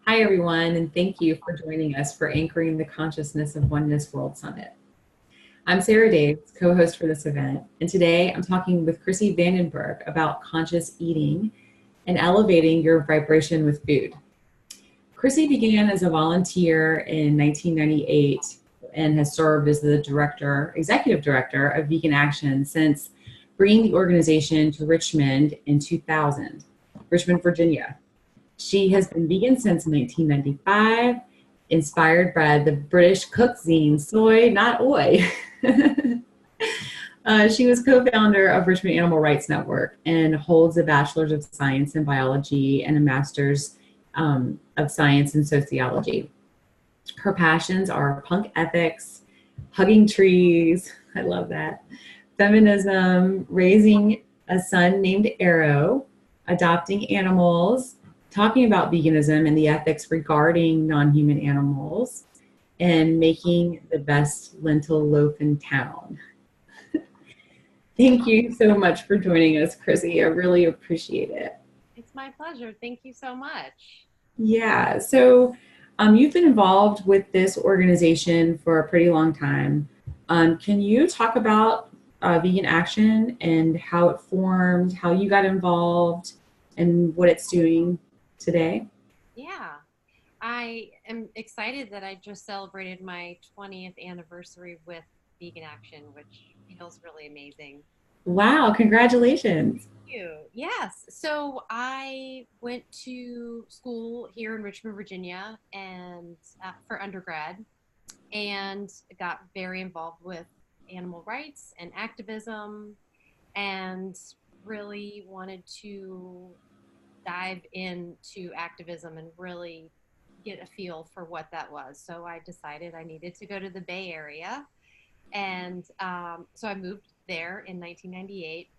Hi, everyone, and thank you for joining us for Anchoring the Consciousness of Oneness World Summit. I'm Sarah Daves, co-host for this event, and today I'm talking with Krissi Vandenberg about conscious eating and elevating your vibration with food. Krissi began as a volunteer in 1998 and has served as the executive director of Vegan Action since bringing the organization to Richmond in 2000, Richmond, Virginia. She has been vegan since 1995, inspired by the British cook zine Soy Not Oi. She was co-founder of Richmond Animal Rights Network and holds a bachelor's of science in biology and a master's of science in sociology. Her passions are punk ethics, hugging trees, I love that, feminism, raising a son named Arrow, adopting animals, talking about veganism and the ethics regarding non-human animals, and making the best lentil loaf in town. Thank you so much for joining us, Krissi. I really appreciate it. It's my pleasure. Thank you so much. Yeah, so you've been involved with this organization for a pretty long time. Can you talk about Vegan Action and how it formed, how you got involved, and what it's doing today? Yeah, I am excited that I just celebrated my 20th anniversary with Vegan Action, which feels really amazing. Wow, congratulations. Thank you. Yes. So I went to school here in Richmond, Virginia, and for undergrad, and got very involved with animal rights and activism, and really wanted to dive into activism and really get a feel for what that was. So I decided I needed to go to the Bay Area. And so I moved there in 1998.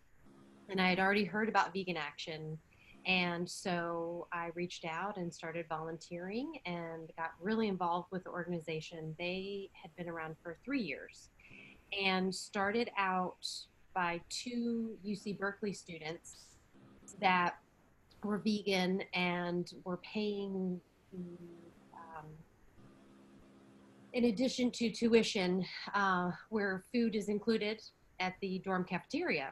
And I had already heard about Vegan Action. And so I reached out and started volunteering and got really involved with the organization. They had been around for 3 years and started out by two UC Berkeley students that were vegan and were paying um, in addition to tuition, where food is included at the dorm cafeteria.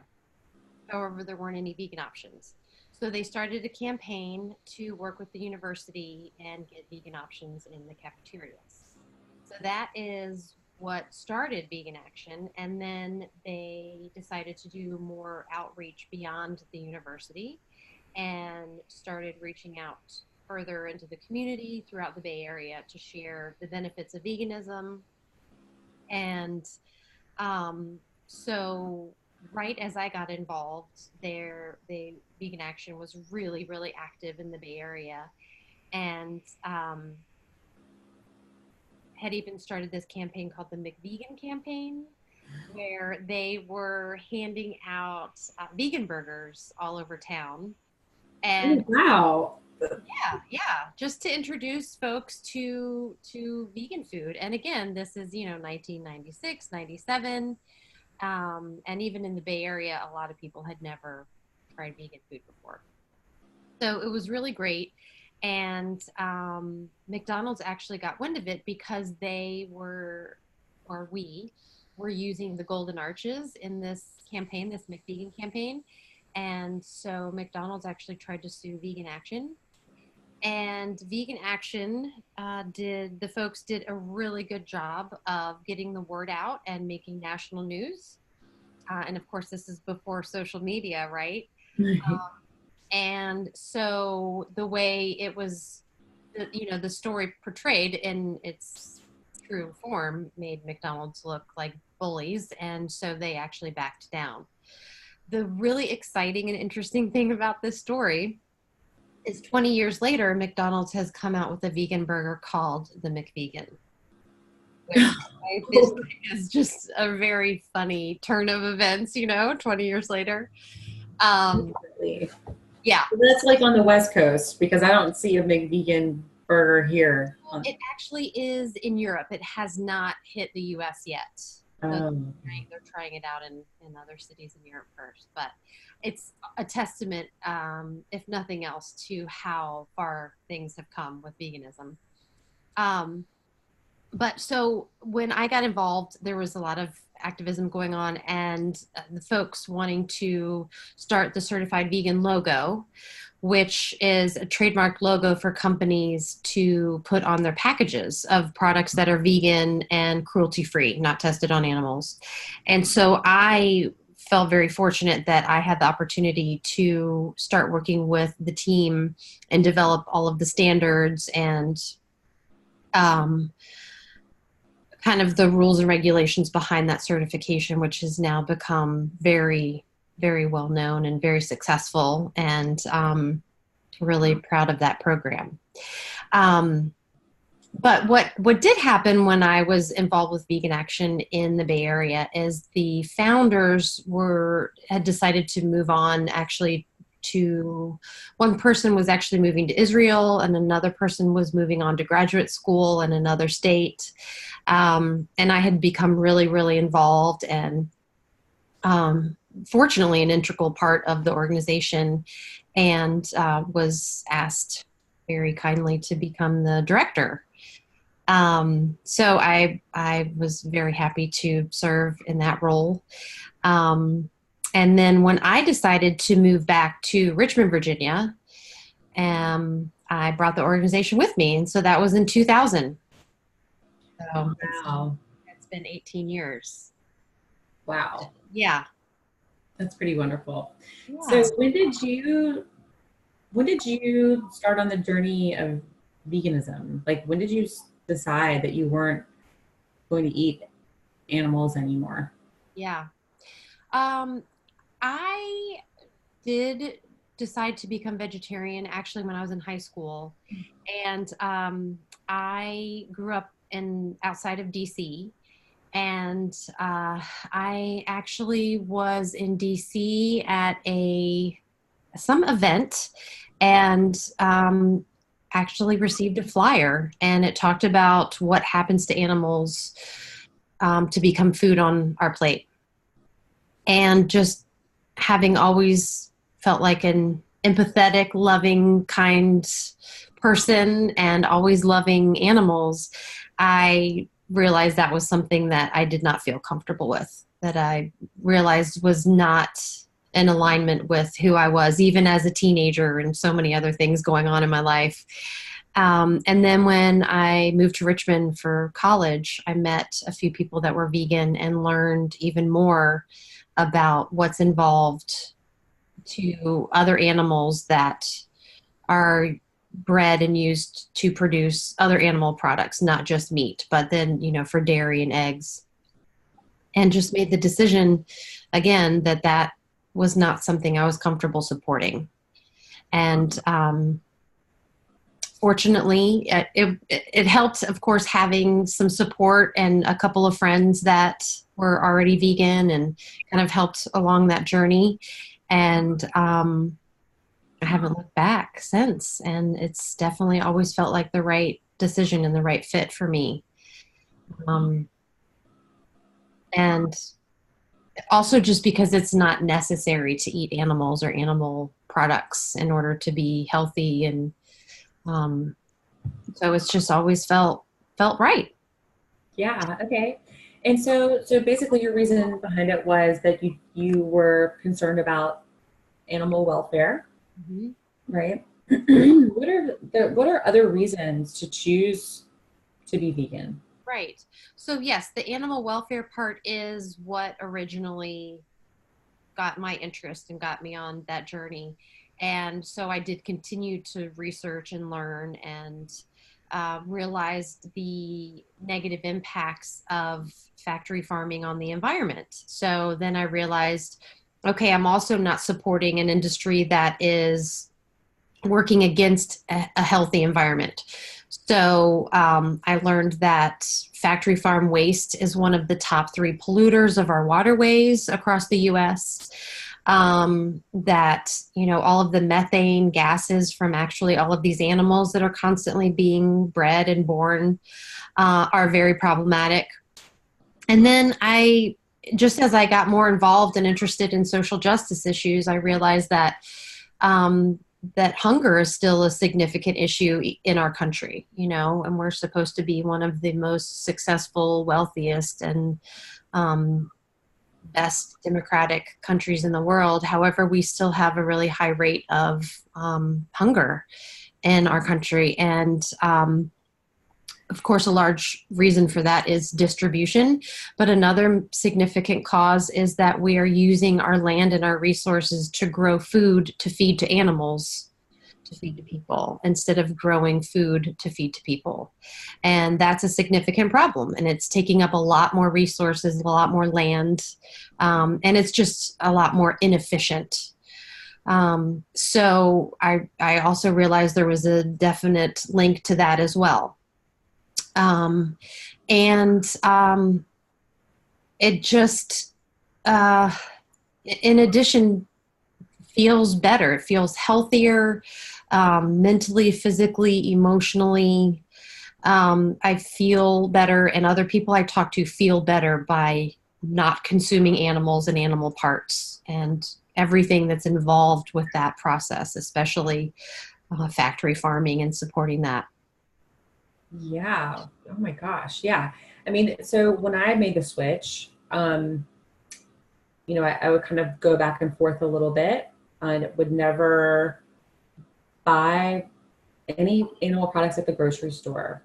However, there weren't any vegan options. So they started a campaign to work with the university and get vegan options in the cafeterias. So that is what started Vegan Action. And then they decided to do more outreach beyond the university and started reaching out further into the community throughout the Bay Area to share the benefits of veganism. And so, right as I got involved, the Vegan Action was really, really active in the Bay Area, and had even started this campaign called the McVegan campaign, where they were handing out vegan burgers all over town. Oh, And wow. yeah, just to introduce folks to vegan food. And again, this is 1996, 97, and even in the Bay Area, a lot of people had never tried vegan food before. So it was really great. And McDonald's actually got wind of it because they were, or we were using the golden arches in this campaign, this McVegan campaign. And so McDonald's actually tried to sue Vegan Action, and Vegan Action did the folks did a really good job of getting the word out and making national news. And of course, this is before social media, right? And so the way it was, the story portrayed in its true form made McDonald's look like bullies, and so they actually backed down. The really exciting and interesting thing about this story is 20 years later, McDonald's has come out with a vegan burger called the McVegan, which I think is just a very funny turn of events, 20 years later. Um, Definitely. yeah, That's like on the West Coast because I don't see a big vegan burger here. it actually is in Europe. It has not hit the US yet. So Oh, they're trying it out in other cities in Europe first. But it's a testament, if nothing else, to how far things have come with veganism. Um, but so when I got involved, there was a lot of activism going on, and the folks wanting to start the certified vegan logo, which is a trademark logo for companies to put on their packages of products that are vegan and cruelty free, not tested on animals. And so I felt very fortunate that I had the opportunity to start working with the team and develop all of the standards and um, kind of the rules and regulations behind that certification, which has now become very, very well known and very successful, and really proud of that program. Um, but what did happen when I was involved with Vegan Action in the Bay Area is the founders had decided to move on. Actually, to one person was actually moving to Israel, and another person was moving on to graduate school in another state. And I had become really, really involved and fortunately an integral part of the organization, and was asked very kindly to become the director. So I was very happy to serve in that role. And then when I decided to move back to Richmond, Virginia, I brought the organization with me. And so that was in 2000. So wow. it's been 18 years. Wow. Yeah. That's pretty wonderful. Yeah. So when did you start on the journey of veganism? Like, when did you decide that you weren't going to eat animals anymore? Yeah. I did decide to become vegetarian actually when I was in high school. And I grew up outside of DC. And I actually was in DC at some event, and actually received a flyer, and it talked about what happens to animals to become food on our plate. And just having always felt like an empathetic, loving, kind person and always loving animals, I realized that was something that I did not feel comfortable with, that I realized was not in alignment with who I was, even as a teenager and so many other things going on in my life. And then when I moved to Richmond for college, I met a few people that were vegan and learned even more about what's involved to other animals that are bred and used to produce other animal products, not just meat, but then, for dairy and eggs. And just made the decision again that was not something I was comfortable supporting. And fortunately, it helped, of course, having some support and a couple of friends that were already vegan and kind of helped along that journey. And I haven't looked back since, and it's definitely always felt like the right decision and the right fit for me. And also just because it's not necessary to eat animals or animal products in order to be healthy, and so it's just always felt right. Yeah. Okay. And so basically your reason behind it was that you were concerned about animal welfare, Mm-hmm. right? What are other reasons to choose to be vegan? Right. So yes, the animal welfare part is what originally got my interest and got me on that journey. And so I did continue to research and learn, and realized the negative impacts of factory farming on the environment. So then I realized, okay, I'm also not supporting an industry that is working against a healthy environment. So I learned that factory farm waste is one of the top 3 polluters of our waterways across the U.S. That, all of the methane gases from actually all of these animals that are constantly being bred and born are very problematic. And then just as I got more involved and interested in social justice issues, I realized um, that hunger is still a significant issue in our country, and we're supposed to be one of the most successful, wealthiest, and um, best democratic countries in the world. However, we still have a really high rate of hunger in our country. And of course, a large reason for that is distribution. But another significant cause is that we are using our land and our resources to grow food to feed to animals, to feed to people, instead of growing food to feed to people. And that's a significant problem. And it's taking up a lot more resources, a lot more land, and it's just a lot more inefficient. So I also realized there was a definite link to that as well. And it just, in addition, feels better. It feels healthier, mentally, physically, emotionally. I feel better, and other people I talk to feel better by not consuming animals and animal parts and everything that's involved with that process, especially factory farming and supporting that. Yeah. Oh my gosh. Yeah. I mean, so when I made the switch, I would kind of go back and forth a little bit and would never buy any animal products at the grocery store.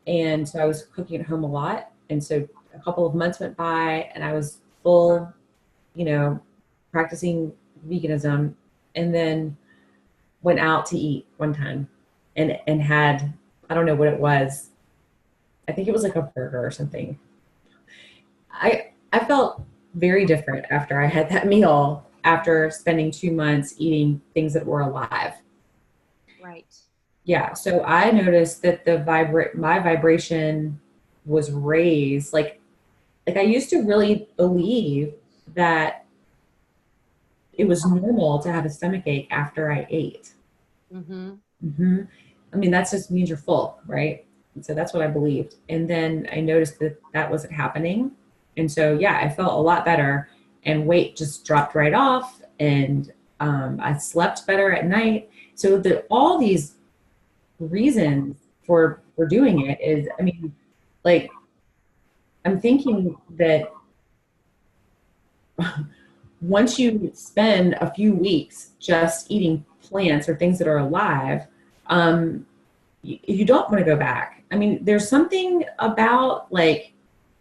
And so I was cooking at home a lot. And so a couple of months went by and I was full, you know, practicing veganism, and then went out to eat one time and had, I don't know what it was. I think it was like a burger or something. I felt very different after I had that meal after spending 2 months eating things that were alive. Right. Yeah, so I noticed that my vibration was raised. Like I used to really believe that it was normal to have a stomach ache after I ate. Mm-hmm. Hmm. I mean, that just means you're full, right? And so that's what I believed. And then I noticed that that wasn't happening. And so, yeah, I felt a lot better and weight just dropped right off. And I slept better at night. So all these reasons for doing it is, I mean, like I'm thinking that once you spend a few weeks just eating plants or things that are alive, um, you don't want to go back. I mean, there's something about like,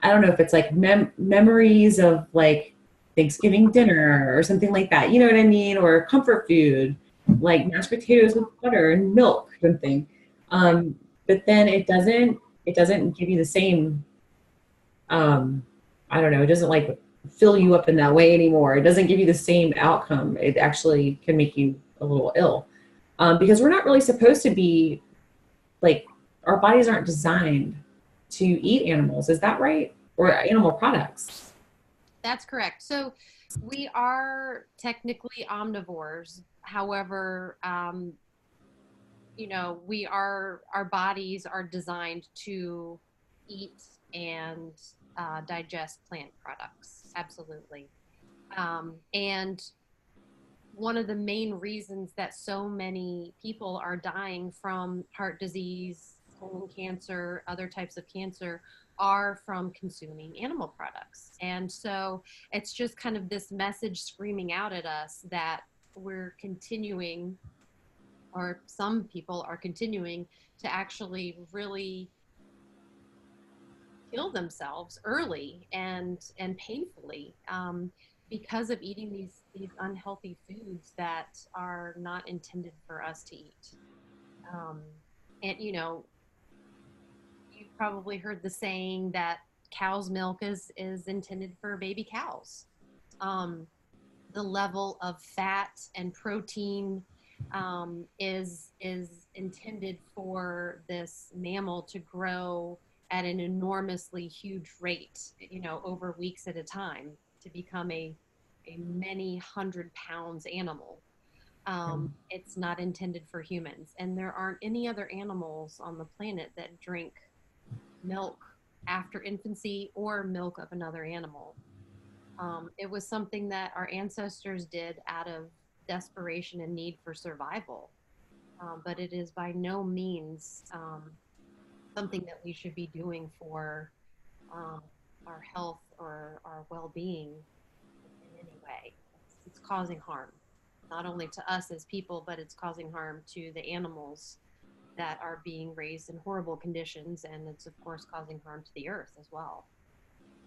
I don't know if it's like memories of like Thanksgiving dinner or something like that. You know what I mean? Or comfort food, like mashed potatoes with butter and milk, something. But then it doesn't give you the same, um, I don't know, it doesn't like fill you up in that way anymore. It doesn't give you the same outcome. It actually can make you a little ill. Because we're not really supposed to be like, our bodies aren't designed to eat animals. Is that right? Or animal products? That's correct. So we are technically omnivores. However, our bodies are designed to eat and digest plant products. Absolutely. And one of the main reasons that so many people are dying from heart disease, colon cancer, other types of cancer are from consuming animal products. And so it's just kind of this message screaming out at us that we're continuing, or some people are continuing to actually really kill themselves early and painfully, because of eating these unhealthy foods that are not intended for us to eat. Um, and you've probably heard the saying that cow's milk is intended for baby cows. Um, the level of fat and protein is intended for this mammal to grow at an enormously huge rate, over weeks at a time, to become a many 100 pounds animal. It's not intended for humans, and there aren't any other animals on the planet that drink milk after infancy or milk of another animal. It was something that our ancestors did out of desperation and need for survival. But it is by no means something that we should be doing for um, our health or our well-being in any way. It's causing harm, not only to us as people, but it's causing harm to the animals that are being raised in horrible conditions, and it's of course causing harm to the earth as well.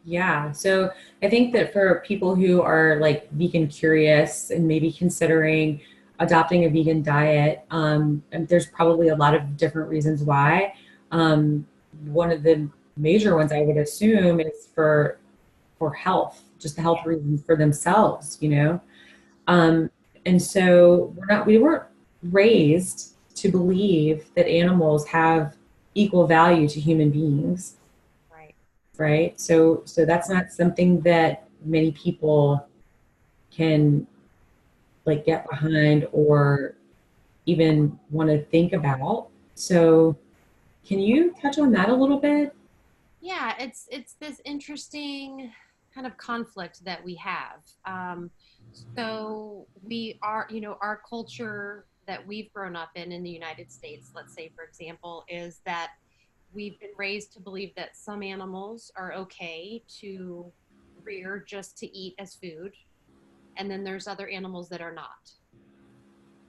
Yeah. So I think that for people who are like vegan curious and maybe considering adopting a vegan diet, and there's probably a lot of different reasons why. One of the major ones I would assume is for health, just the health reasons for themselves, you know. Um, and so we weren't raised to believe that animals have equal value to human beings, Right. right? So that's not something that many people can like get behind or even want to think about. So can you touch on that a little bit? Yeah, it's this interesting kind of conflict that we have. So we are, our culture that we've grown up in the United States, let's say, for example, is that we've been raised to believe that some animals are okay to rear just to eat as food, and then there's other animals that are not.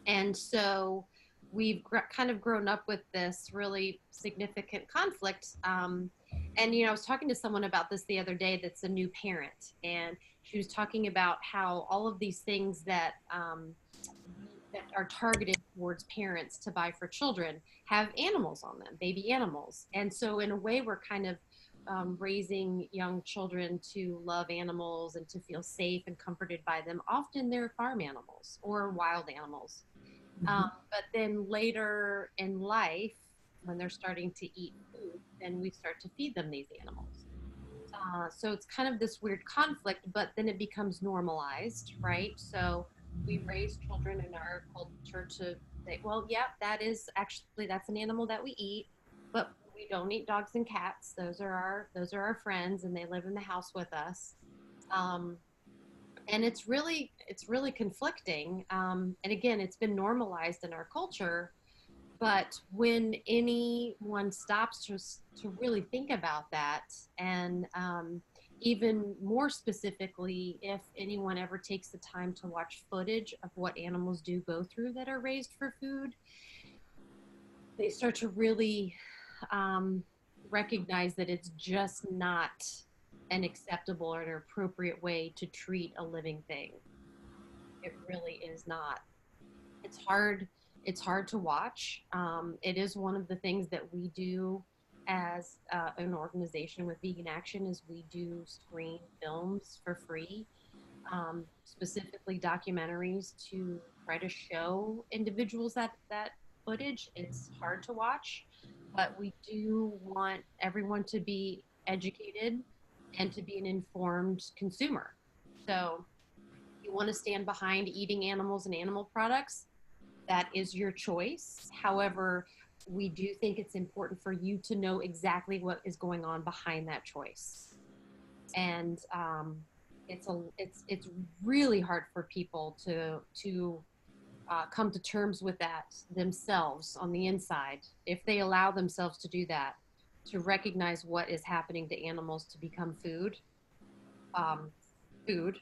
And so we've kind of grown up with this really significant conflict. And, I was talking to someone about this the other day that's a new parent, and she was talking about how all of these things that are targeted towards parents to buy for children have animals on them, baby animals. And so, in a way, we're kind of raising young children to love animals and to feel safe and comforted by them. Often they're farm animals or wild animals. Mhm. But then later in life, when they're starting to eat food, then we start to feed them these animals. So it's kind of this weird conflict, but then it becomes normalized, right? So we raise children in our culture to say, well, yeah, that's an animal that we eat, but we don't eat dogs and cats. Those are our friends, and they live in the house with us. Um, and it's really conflicting. And again, it's been normalized in our culture, but when anyone stops to really think about that, and even more specifically, if anyone ever takes the time to watch footage of what animals do go through that are raised for food, they start to really um, recognize that it's just not an acceptable or an appropriate way to treat a living thing. It really is not. It's hard. It's hard to watch. It is one of the things that we do as an organization with Vegan Action is we do screen films for free, specifically documentaries to try to show individuals that footage. It's hard to watch, but we do want everyone to be educated and to be an informed consumer. So you want to stand behind eating animals and animal products, that is your choice. However, we do think it's important for you to know exactly what is going on behind that choice. And it's really hard for people to come to terms with that themselves on the inside, if they allow themselves to do that, to recognize what is happening to animals to become um, food,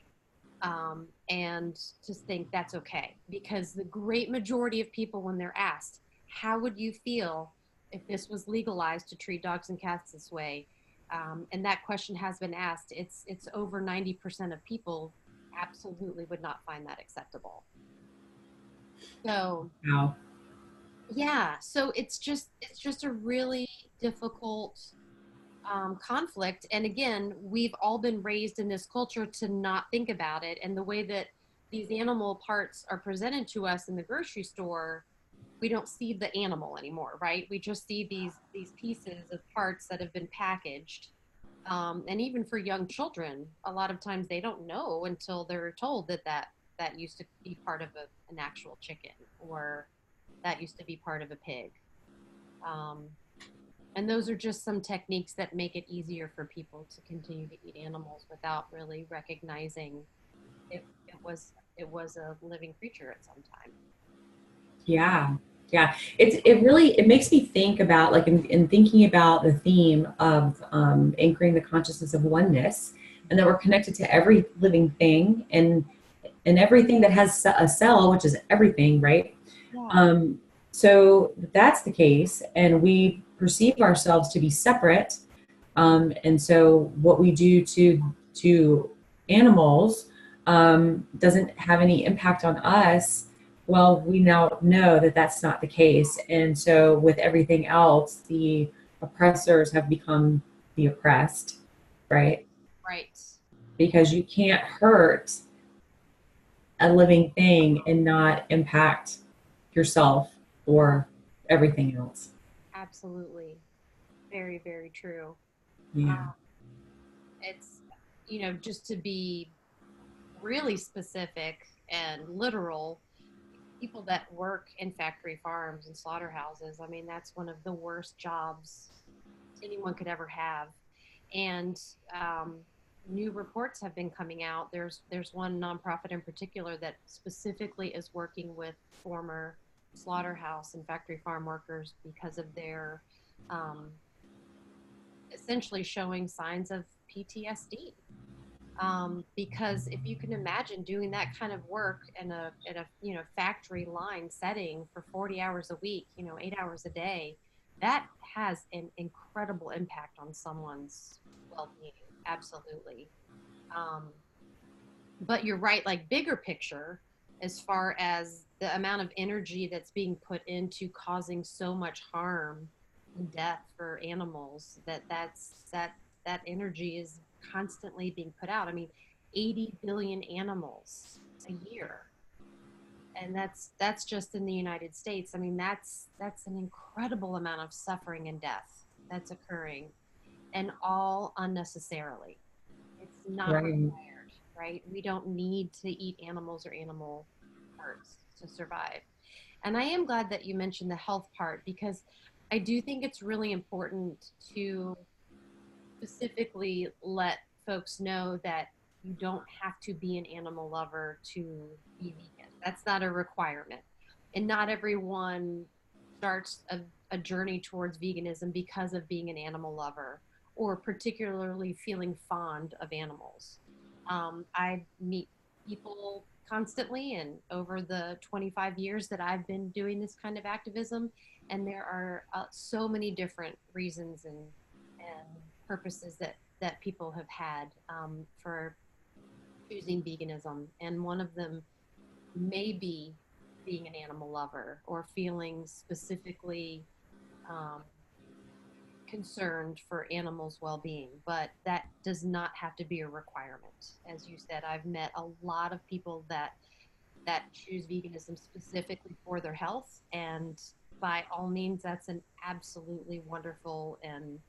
and to think that's okay. Because the great majority of people, when they're asked, how would you feel if this was legalized to treat dogs and cats this way? And that question has been asked. It's over 90% of people absolutely would not find that acceptable. So Wow. yeah, so it's just a really difficult conflict. And again, we've all been raised in this culture to not think about it. And the way that these animal parts are presented to us in the grocery store, we don't see the animal anymore, right? We just see these pieces of parts that have been packaged. And even for young children, a lot of times they don't know until they're told that used to be part of an actual chicken, or that used to be part of a pig. Um, And those are just some techniques that make it easier for people to continue to eat animals without really recognizing it was a living creature at some time. Yeah. Yeah. It makes me think about, like, in thinking about the theme of anchoring the consciousness of oneness, and that we're connected to every living thing, and everything that has a cell, which is everything, right? Yeah. Um, so that's the case, and we perceive ourselves to be separate. And so what we do to animals doesn't have any impact on us. Well, we now know that that's not the case. And so with everything else, the oppressors have become the oppressed, right? Right. Because you can't hurt a living thing and not impact yourself or everything else. Absolutely. Very, very true. Yeah. It's, just to be really specific and literal, people that work in factory farms and slaughterhouses, I mean, that's one of the worst jobs anyone could ever have. And new reports have been coming out. There's one nonprofit in particular that specifically is working with former slaughterhouse and factory farm workers because of their um, essentially showing signs of PTSD. Because if you can imagine doing that kind of work in a factory line setting for 40 hours a week, 8 hours a day, that has an incredible impact on someone's well-being. Absolutely. Um, but you're right, like bigger picture, as far as the amount of energy that's being put into causing so much harm and death for animals, that energy is constantly being put out. I mean, 80 billion animals a year, and that's just in the United States. I mean, that's an incredible amount of suffering and death that's occurring, and all unnecessarily. It's not Right. required, right? We don't need to eat animals or animal parts to survive. And I am glad that you mentioned the health part, because I do think it's really important to specifically let folks know that you don't have to be an animal lover to be vegan. That's not a requirement. And not everyone starts a journey towards veganism because of being an animal lover or particularly feeling fond of animals. I meet people constantly, and over the 25 years that I've been doing this kind of activism, and there are so many different reasons and purposes that people have had for choosing veganism, and one of them may be being an animal lover or feeling specifically um, concerned for animals' well-being, but that does not have to be a requirement. As you said, I've met a lot of people that choose veganism specifically for their health, and by all means, that's an absolutely wonderful and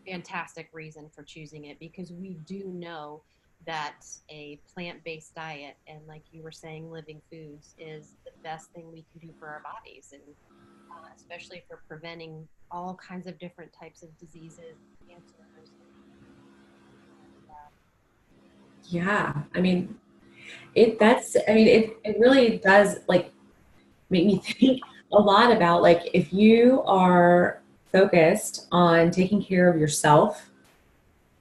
fantastic reason for choosing it, because we do know that a plant-based diet and, like you were saying, living foods is the best thing we can do for our bodies, and especially for preventing all kinds of different types of diseases, cancers. Yeah. I mean, it really does, like, make me think a lot about, like, if you are focused on taking care of yourself,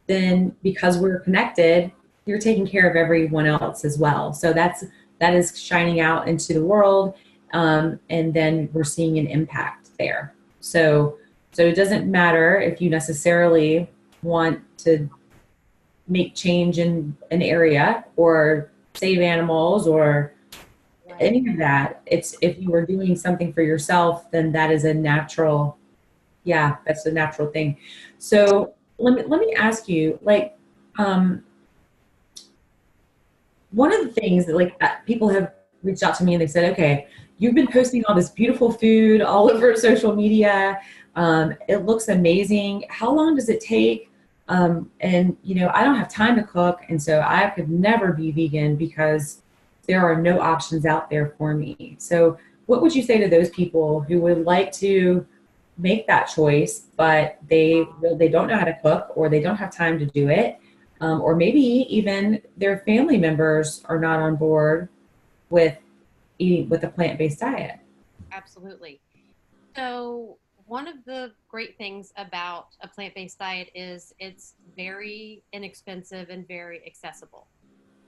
then because we're connected, you're taking care of everyone else as well. So that is shining out into the world, and then we're seeing an impact there. So it doesn't matter if you necessarily want to make change in an area or save animals or Right. any of that. It's, if you are doing something for yourself, then that is a natural, yeah, that's a natural thing. So let me ask you, like, um, one of the things that, like, people have reached out to me and they said, okay, you've been posting all this beautiful food all over social media. It looks amazing. How long does it take? And I don't have time to cook, and so I could never be vegan because there are no options out there for me. So what would you say to those people who would like to make that choice, but they don't know how to cook, or they don't have time to do it, or maybe even their family members are not on board with eating with a plant-based diet. Absolutely. So, one of the great things about a plant based diet is it's very inexpensive and very accessible.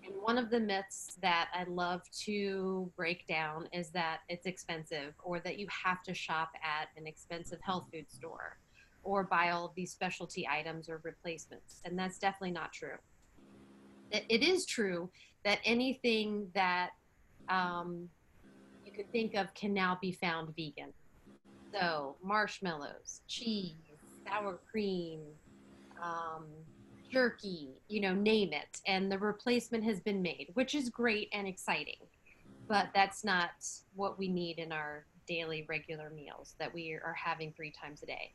And one of the myths that I love to break down is that it's expensive, or that you have to shop at an expensive health food store or buy all of these specialty items or replacements. And that's definitely not true. It is true that anything that um, you could think of can now be found vegan. So marshmallows, cheese, sour cream, um, jerky, name it. And the replacement has been made, which is great and exciting. But that's not what we need in our daily regular meals that we are having 3 times a day.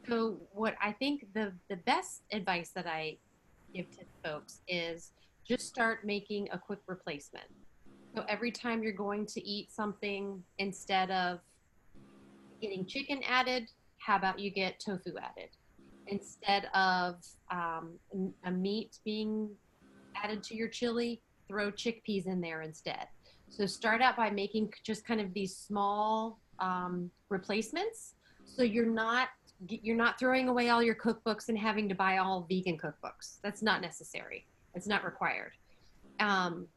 So what I think the best advice that I give to folks is just start making a quick replacement. So every time you're going to eat something, instead of getting chicken added, how about you get tofu added? Instead of a meat being added to your chili, throw chickpeas in there instead. So start out by making just kind of these small replacements. So you're not throwing away all your cookbooks and having to buy all vegan cookbooks. That's not necessary. It's not required. Um,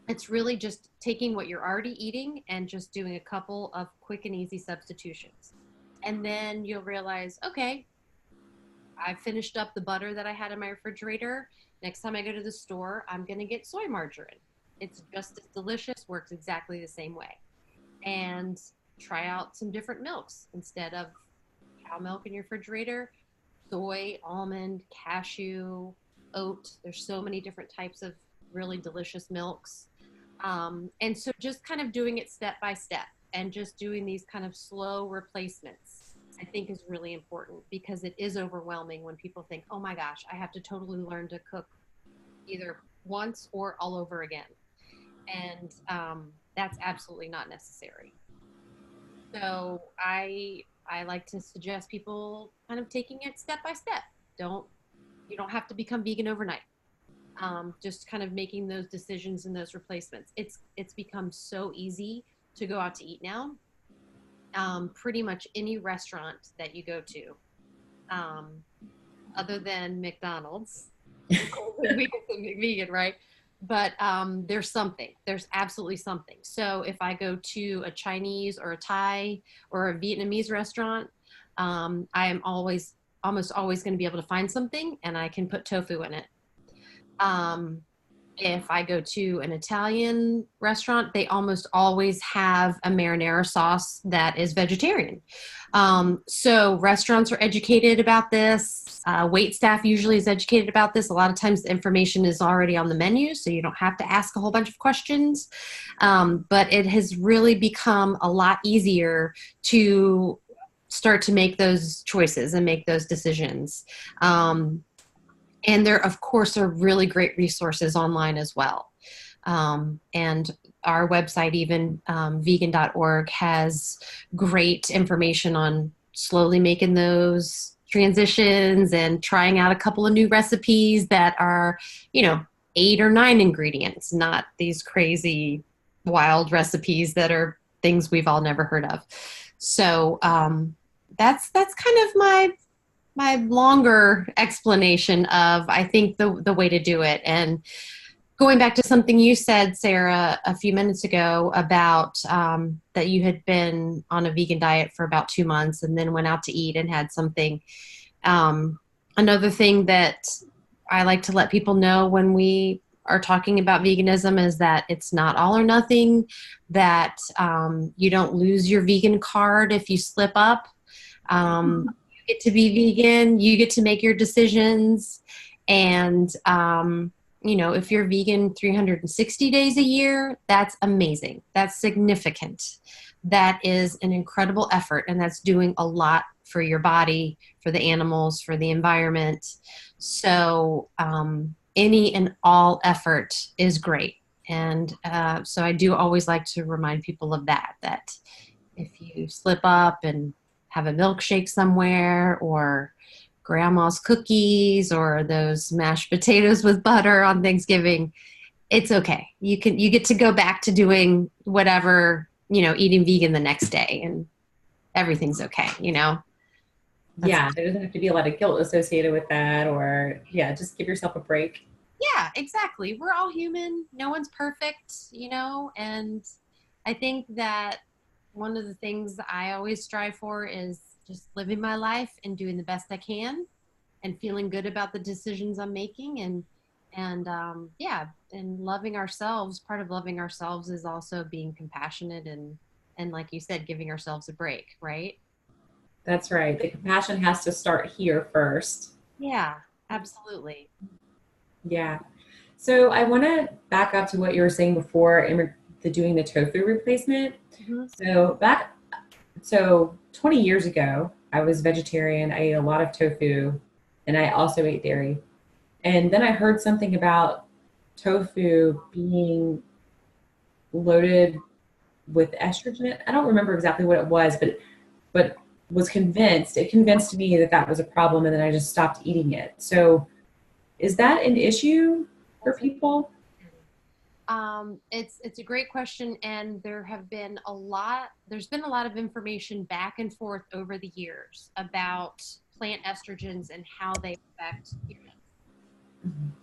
it's really just taking what you're already eating and just doing a couple of quick and easy substitutions. And then you'll realize, okay, I finished up the butter that I had in my refrigerator. Next time I go to the store, I'm going to get soy margarine. It's just as delicious, works exactly the same way. And try out some different milks. Instead of cow milk in your refrigerator, soy, almond, cashew, oat. There's so many different types of really delicious milks. And so just kind of doing it step by step and just doing these kind of slow replacements, I think is really important, because it is overwhelming when people think, oh my gosh, I have to totally learn to cook either once or all over again. And that's absolutely not necessary. So I like to suggest people kind of taking it step by step. Don't You don't have to become vegan overnight. Just kind of making those decisions and those replacements. It's become so easy to go out to eat now. Pretty much any restaurant that you go to, um, other than McDonald's, we get vegan, right? But there's absolutely something. So if I go to a Chinese or a Thai or a Vietnamese restaurant, I am almost always going to be able to find something, and I can put tofu in it. Um, if I go to an Italian restaurant, they almost always have a marinara sauce that is vegetarian. So restaurants are educated about this. Wait staff usually is educated about this. A lot of times the information is already on the menu, so you don't have to ask a whole bunch of questions. But it has really become a lot easier to start to make those choices and make those decisions. And there, of course, are really great resources online as well. And our website, even vegan.org, has great information on slowly making those transitions and trying out a couple of new recipes that are, 8 or 9 ingredients, not these crazy wild recipes that are things we've all never heard of. So that's kind of my longer explanation of, I think, the way to do it. And going back to something you said, Sarah, a few minutes ago about that you had been on a vegan diet for about 2 months and then went out to eat and had something. Another thing that I like to let people know when we are talking about veganism is that it's not all or nothing, that you don't lose your vegan card if you slip up. Get to be vegan, you get to make your decisions. And, if you're vegan 360 days a year, that's amazing. That's significant. That is an incredible effort. And that's doing a lot for your body, for the animals, for the environment. So any and all effort is great. And so I do always like to remind people of that if you slip up and have a milkshake somewhere, or grandma's cookies, or those mashed potatoes with butter on Thanksgiving, it's okay. You get to go back to doing whatever, eating vegan the next day, and everything's okay. That's, Yeah, there doesn't have to be a lot of guilt associated with that, or yeah, just give yourself a break. yeah, exactly. We're all human. No one's perfect, and I think that one of the things that I always strive for is just living my life and doing the best I can and feeling good about the decisions I'm making, and and loving ourselves. Part of loving ourselves is also being compassionate and like you said, giving ourselves a break, right? That's right. The compassion has to start here first. Yeah, absolutely. Yeah. So I want to back up to what you were saying before in the doing the tofu replacement. Mhm. So 20 years ago, I was vegetarian. I ate a lot of tofu, and I also ate dairy. And then I heard something about tofu being loaded with estrogen. I don't remember exactly what it was, but was convinced. It convinced me that that was a problem, and then I just stopped eating it. So is that an issue for That's a people? it's a great question, and there's been a lot of information back and forth over the years about plant estrogens and how they affect humans.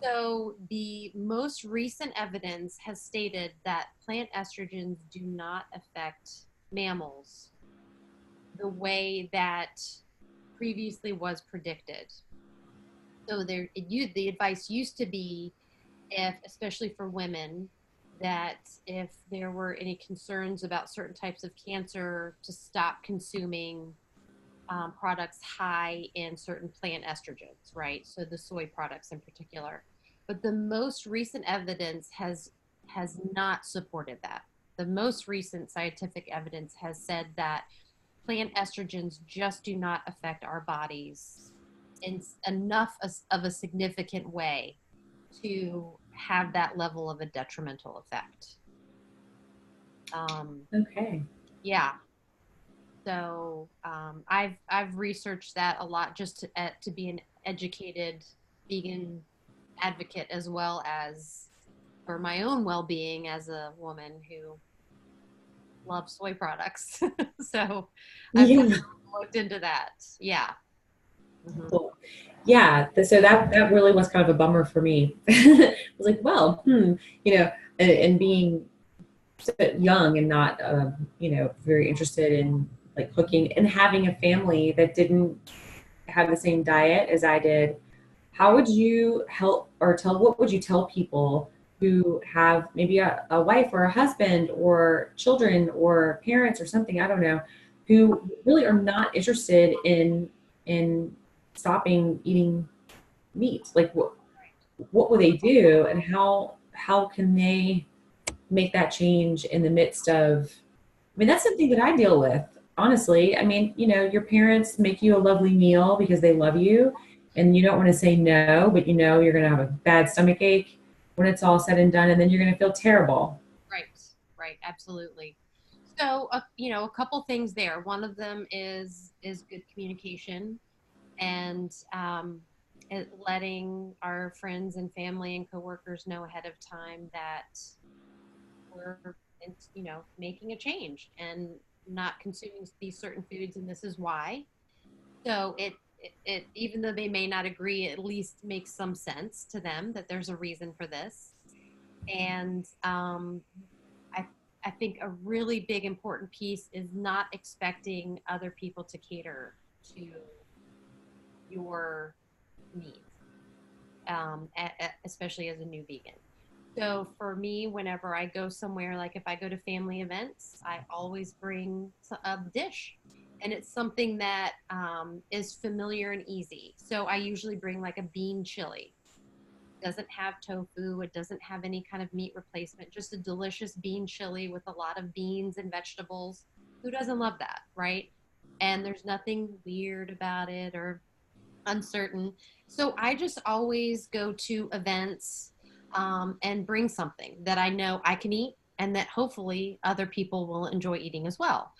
So the most recent evidence has stated that plant estrogens do not affect mammals the way that previously was predicted. So the advice used to be, if especially for women, that if there were any concerns about certain types of cancer, to stop consuming products high in certain plant estrogens, right? So the soy products in particular. But the most recent evidence has not supported that. The most recent scientific evidence has said that plant estrogens just do not affect our bodies in enough of a significant way to have that level of a detrimental effect. Um, Okay. yeah. So I've researched that a lot just to be an educated vegan advocate, as well as for my own well-being as a woman who loves soy products. So I've Yeah. looked into that. Yeah. Mhm. Cool. Yeah. So that really was kind of a bummer for me. I was like, well, and being so young and not, very interested in like cooking and having a family that didn't have the same diet as I did. How would you help or what would you tell people who have maybe a wife or a husband or children or parents or something, I don't know, who really are not interested in stopping eating meat? Like what will they do, and how can they make that change in the midst of, I mean, that's something that I deal with, honestly. I mean, your parents make you a lovely meal because they love you, and you don't want to say no, but you're going to have a bad stomach ache when it's all said and done, and then you're going to feel terrible. Right, right, absolutely. So, a couple things there. One of them is good communication, and letting our friends and family and coworkers know ahead of time that we're, making a change and not consuming these certain foods, and this is why. So it even though they may not agree, it at least makes some sense to them that there's a reason for this. And I I think a really big important piece is not expecting other people to cater to your needs, especially as a new vegan. So for me, whenever I go somewhere, like if I go to family events, I always bring a dish. And it's something that is familiar and easy. So I usually bring like a bean chili. It doesn't have tofu. It doesn't have any kind of meat replacement, just a delicious bean chili with a lot of beans and vegetables. Who doesn't love that, right? And there's nothing weird about it or uncertain. So I just always go to events and bring something that I know I can eat and that hopefully other people will enjoy eating as well.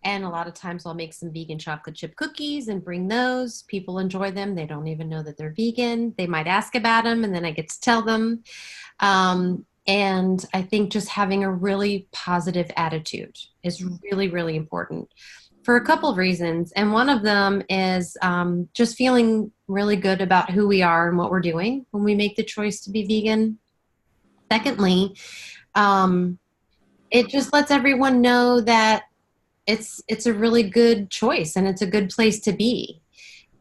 And a lot of times I'll make some vegan chocolate chip cookies and bring those. People enjoy them. They don't even know that they're vegan. They might ask about them, and then I get to tell them. And I think just having a really positive attitude is really, really important for a couple of reasons. And one of them is just feeling really good about who we are and what we're doing when we make the choice to be vegan. Secondly, it just lets everyone know that it's a really good choice and it's a good place to be.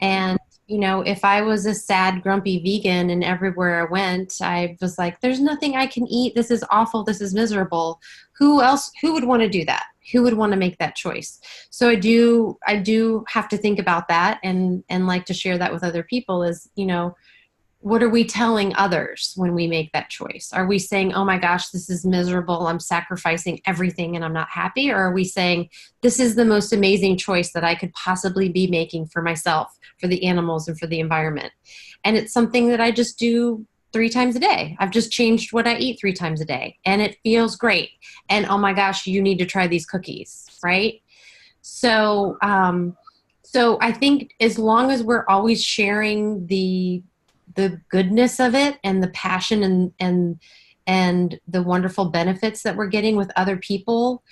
And if I was a sad, grumpy vegan and everywhere I went, I was like, there's nothing I can eat. This is awful. This is miserable. Who would want to do that? Who would want to make that choice? So I do have to think about that and like to share that with other people is, what are we telling others when we make that choice? Are we saying, oh my gosh, this is miserable. I'm sacrificing everything and I'm not happy? Or are we saying, this is the most amazing choice that I could possibly be making for myself, for the animals, and for the environment? And it's something that I just do 3 times a day. I've just changed what I eat 3 times a day. And it feels great. And oh my gosh, you need to try these cookies, right? So, so I think as long as we're always sharing the goodness of it and the passion and the wonderful benefits that we're getting with other people,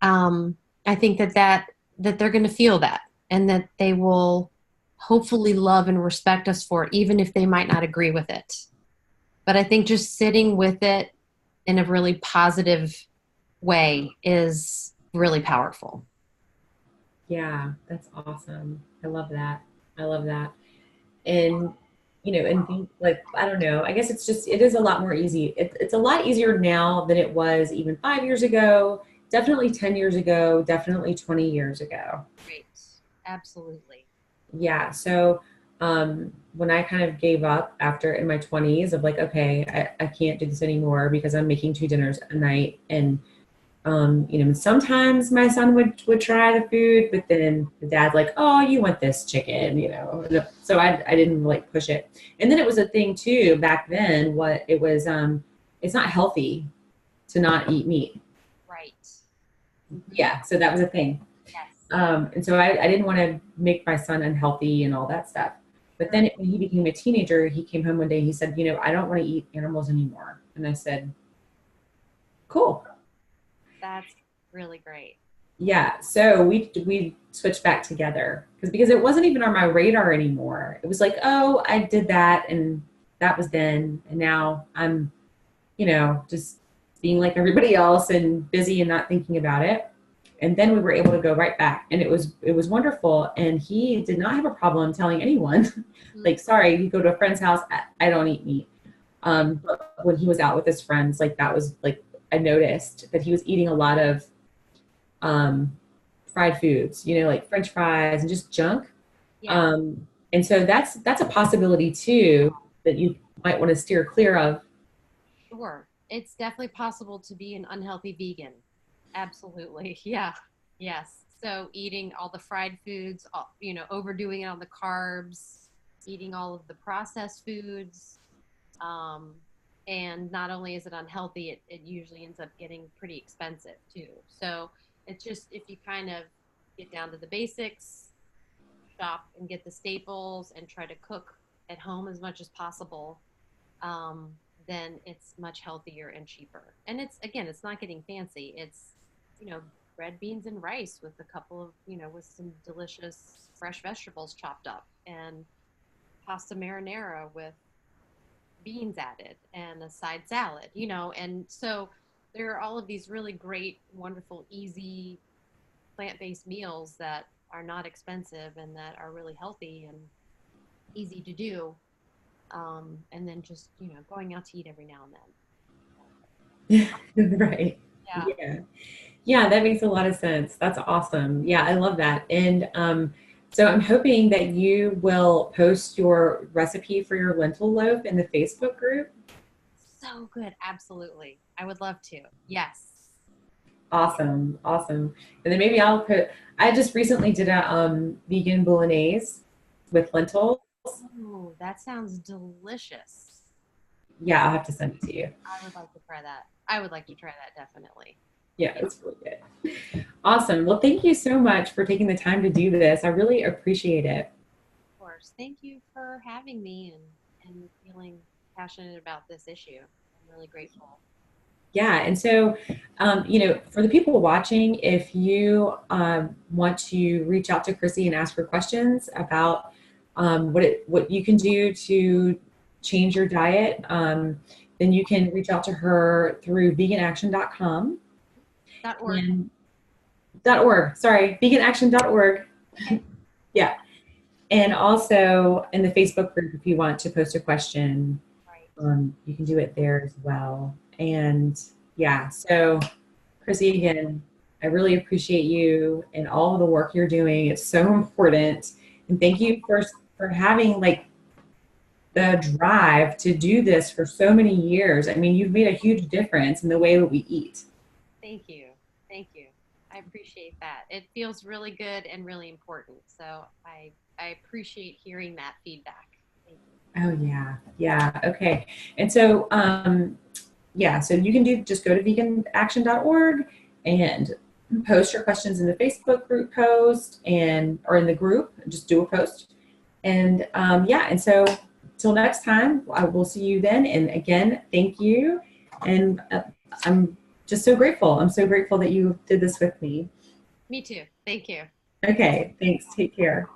I think that they're going to feel that and that they will hopefully love and respect us for it, even if they might not agree with it. But I think just sitting with it in a really positive way is really powerful. Yeah, that's awesome. I love that. I love that. And and think like I don't know. I guess it is a lot more easy. It's a lot easier now than it was even 5 years ago. Definitely 10 years ago. Definitely 20 years ago. Great. Absolutely. Yeah. So when I kind of gave up after in my 20s of like, okay, I can't do this anymore because I'm making 2 dinners a night and sometimes my son would try the food, but then the dad's like, "Oh, you want this chicken," So I didn't like push it. And then it was a thing too back then. What it was, it's not healthy to not eat meat. Right. Yeah, so that was a thing. Yes. And so I didn't want to make my son unhealthy and all that stuff. But then when he became a teenager, he came home one day. He said, "I don't want to eat animals anymore." And I said, "Cool." That's really great. Yeah, so we switched back together because it wasn't even on my radar anymore. It was like, oh, I did that and that was then, and now I'm, just being like everybody else and busy and not thinking about it. And then we were able to go right back, and it was wonderful. And he did not have a problem telling anyone, like, sorry, you go to a friend's house, I don't eat meat. But when he was out with his friends, like that was like I noticed that he was eating a lot of fried foods, like French fries and just junk. Yeah. And so that's a possibility too that you might want to steer clear of. Sure. It's definitely possible to be an unhealthy vegan. Absolutely. Yeah. Yes. So eating all the fried foods, overdoing it on the carbs, eating all of the processed foods. Um, and not only is it unhealthy, it usually ends up getting pretty expensive too. So it's just if you kind of get down to the basics, shop and get the staples and try to cook at home as much as possible, um, then it's much healthier and cheaper. And it's not getting fancy. It's, red beans and rice with a couple of, with some delicious fresh vegetables chopped up and pasta marinara with beans added and a side salad, and so there are all of these really great, wonderful, easy plant-based meals that are not expensive and that are really healthy and easy to do. And then just, going out to eat every now and then. Right. Yeah. Yeah. Yeah, that makes a lot of sense. That's awesome. Yeah, I love that. And so I'm hoping that you will post your recipe for your lentil loaf in the Facebook group. So good. Absolutely. I would love to. Yes. Awesome. Awesome. And then maybe I just recently did a vegan bolognese with lentils. Ooh, that sounds delicious. Yeah, I'll have to send it to you. I would like to try that. I would like to try that definitely. Yeah, it's really good. Awesome. Well, thank you so much for taking the time to do this. I really appreciate it. Of course. Thank you for having me and feeling passionate about this issue. I'm really grateful. Yeah, and so, for the people watching, if you want to reach out to Krissi and ask her questions about what you can do to change your diet, then you can reach out to her through veganaction.com .org. and .org. Sorry, veganaction.org. Okay. Yeah, and also in the Facebook group, if you want to post a question, Right. you can do it there as well. And yeah, so Krissi, again, I really appreciate you and all of the work you're doing. It's so important. And thank you for having like the drive to do this for so many years. I mean, you've made a huge difference in the way that we eat. Thank you. Thank you. I appreciate that. It feels really good and really important. So I appreciate hearing that feedback. Thank you. Oh yeah. Yeah. Okay. And so yeah, so you can just go to veganaction.org and post your questions in the Facebook group post or in the group, just do a post. And yeah, and so till next time, I will see you then. And again, thank you. And I'm just so grateful. I'm so grateful that you did this with me. Me too. Thank you. Okay, thanks. Take care.